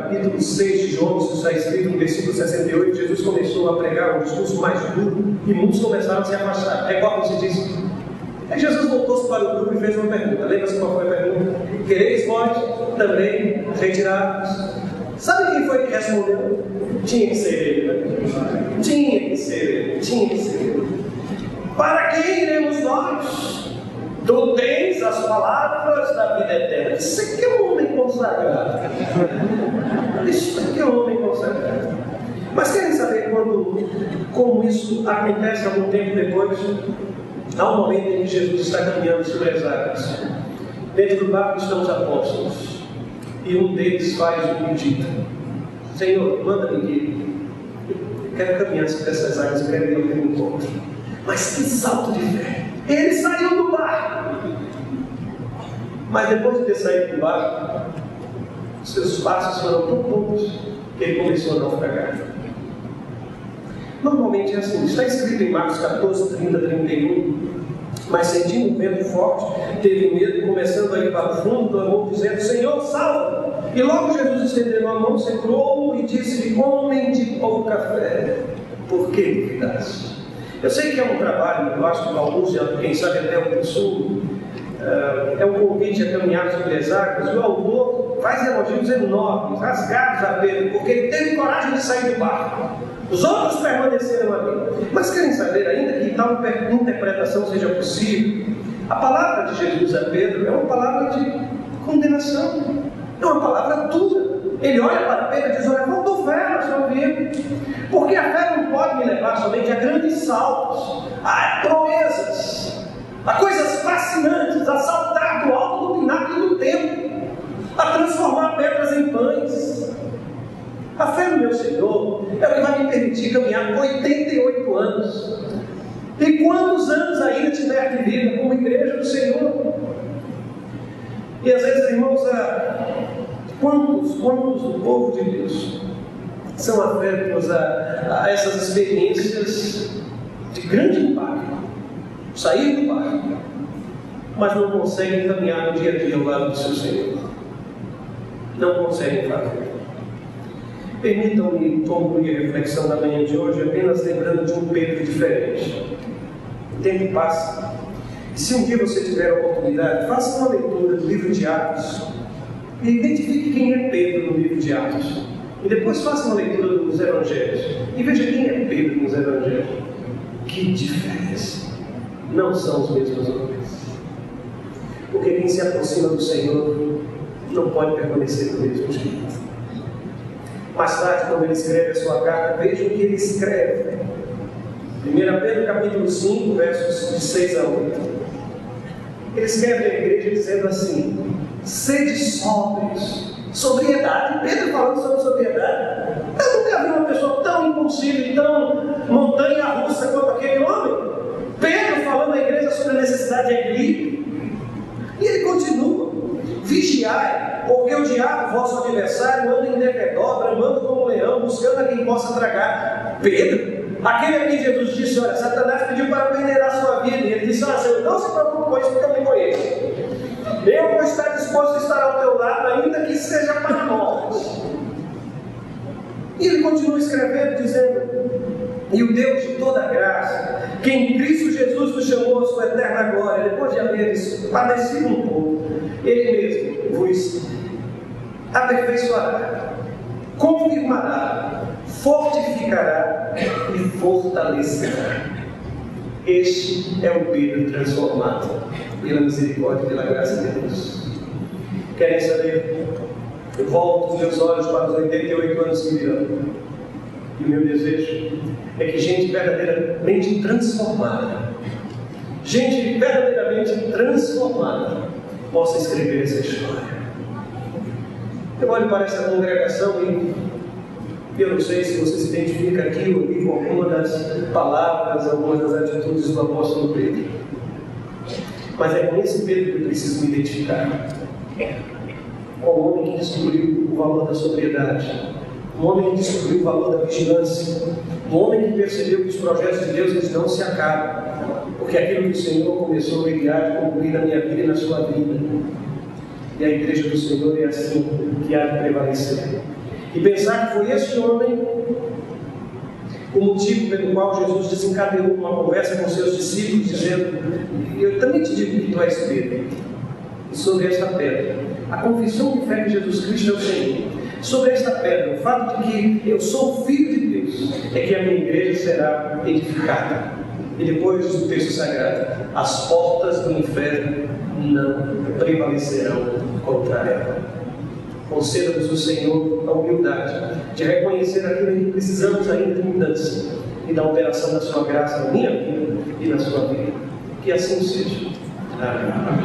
capítulo 6 de João, isso está escrito no versículo 68, Jesus começou a pregar um discurso mais duro e muitos começaram a se afastar. Recorda-se disso. Aí Jesus voltou-se para o grupo e fez uma pergunta. Lembra-se qual foi a pergunta? Quereis vós também retirar-vos? Sabe quem foi que respondeu? Tinha que ser ele, né? Tinha que ser ele. Para quem iremos nós? Tu tens as palavras da vida eterna. Isso aqui é um homem consagrado. Isso aqui é um homem consagrado. Mas querem saber como isso acontece algum tempo depois? Há um momento em que Jesus está caminhando sobre as águas. Dentro do barco estão os apóstolos. E um deles faz um pedido: Senhor, manda-me ir. Eu quero caminhar sobre essas águas, eu quero ir ao meu encontro. Mas que salto de fé! Ele saiu do barco. Mas depois de ter saído do barco, seus passos foram tão poucos que ele começou a naufragar. Normalmente é assim, está escrito em Marcos 14, 30, 31. Mas sentindo um vento forte, teve medo e começando a ir para o fundo, clamou dizendo: Senhor, salva! E logo Jesus estendendo a mão, segurou-o e disse: homem de pouca fé, por que duvidaste? Eu sei que é um trabalho, eu acho que alguns, quem sabe até o sul, é um convite a caminhar sobre as águas. O autor faz elogios enormes, rasgados a Pedro, porque ele teve coragem de sair do barco. Os outros permaneceram ali. Mas querem saber, ainda que tal interpretação seja possível, a palavra de Jesus a Pedro é uma palavra de condenação, é uma palavra dura. Ele olha para Pedro e diz: olha, faltou fé na sua vida, porque a fé não pode me levar somente a grandes saltos, a proezas, a coisas fascinantes, a saltar do alto do pináculo do templo, a transformar pedras em pães. A fé no meu Senhor é o que vai me permitir caminhar 88 anos. E quantos anos ainda tiver de vida como igreja do Senhor? E às vezes, irmãos, quantos do povo de Deus são afetos a essas experiências de grande impacto, sair do barco, mas não conseguem caminhar no dia a dia ao lado do seu Senhor? Não conseguem fazer. Permitam-me concluir a reflexão da manhã de hoje apenas lembrando de um Pedro diferente. O tempo passa, e se um dia você tiver a oportunidade, faça uma leitura do livro de Atos e identifique quem é Pedro no livro de Atos. E depois faça uma leitura dos Evangelhos e veja quem é Pedro nos Evangelhos. Que diferença! Não são os mesmos homens. Porque quem se aproxima do Senhor não pode permanecer no mesmo jeito. Mais tarde, quando ele escreve a sua carta, veja o que ele escreve. 1 Pedro capítulo 5, versos de 6 a 8. Ele escreve à igreja dizendo assim: sede sóbrios. Sobriedade. Pedro falando sobre sobriedade. Eu nunca vi uma pessoa tão impulsiva e tão montanha-russa quanto aquele homem. Pedro falando à igreja sobre a necessidade de equilíbrio. E ele continua: vigiai, porque o diabo, vosso adversário, anda em derredor, bramando como um leão, buscando a quem possa tragar. Pedro, aquele a quem Jesus disse: olha, Satanás pediu para prender a sua vida, e ele disse: olha, Senhor, não se preocupe com isso, porque eu me conheço. Eu vou estar disposto a estar ao teu lado, ainda que seja para a morte. E ele continua escrevendo, dizendo: e o Deus de toda graça, que em Cristo Jesus nos chamou a sua eterna glória, depois de haveres padecido um pouco, Ele mesmo vos aperfeiçoará, confirmará, fortificará e fortalecerá. Este é o Pedro transformado pela misericórdia e pela graça de Deus. Querem saber? Eu volto os meus olhos para os 88 anos que virão. E o meu desejo é que gente verdadeiramente transformada, possa escrever essa história. Eu olho para essa congregação e eu não sei se você se identifica aqui ou ali com alguma das palavras, algumas das atitudes do apóstolo Pedro. Mas é com esse Pedro que eu preciso me identificar. Com o homem que descobriu o valor da sobriedade, um homem que descobriu o valor da vigilância, um homem que percebeu que os projetos de Deus eles não se acabam, porque aquilo que o Senhor começou a criar e concluir na minha vida e na sua vida. E a igreja do Senhor é assim que há de prevalecer. E pensar que foi esse homem o motivo pelo qual Jesus desencadeou uma conversa com seus discípulos, dizendo: eu também te digo que tu és Pedro, e sobre esta pedra, a confissão de fé que Jesus Cristo é o Senhor, sobre esta pedra, o fato de que eu sou o Filho de Deus, é que a minha igreja será edificada. E depois diz o texto sagrado: as portas do inferno não prevalecerão contra ela. Conceda-nos o Senhor a humildade de reconhecer aquilo que precisamos ainda de mudança e da operação da sua graça na minha vida e na sua vida. Que assim seja. Amém.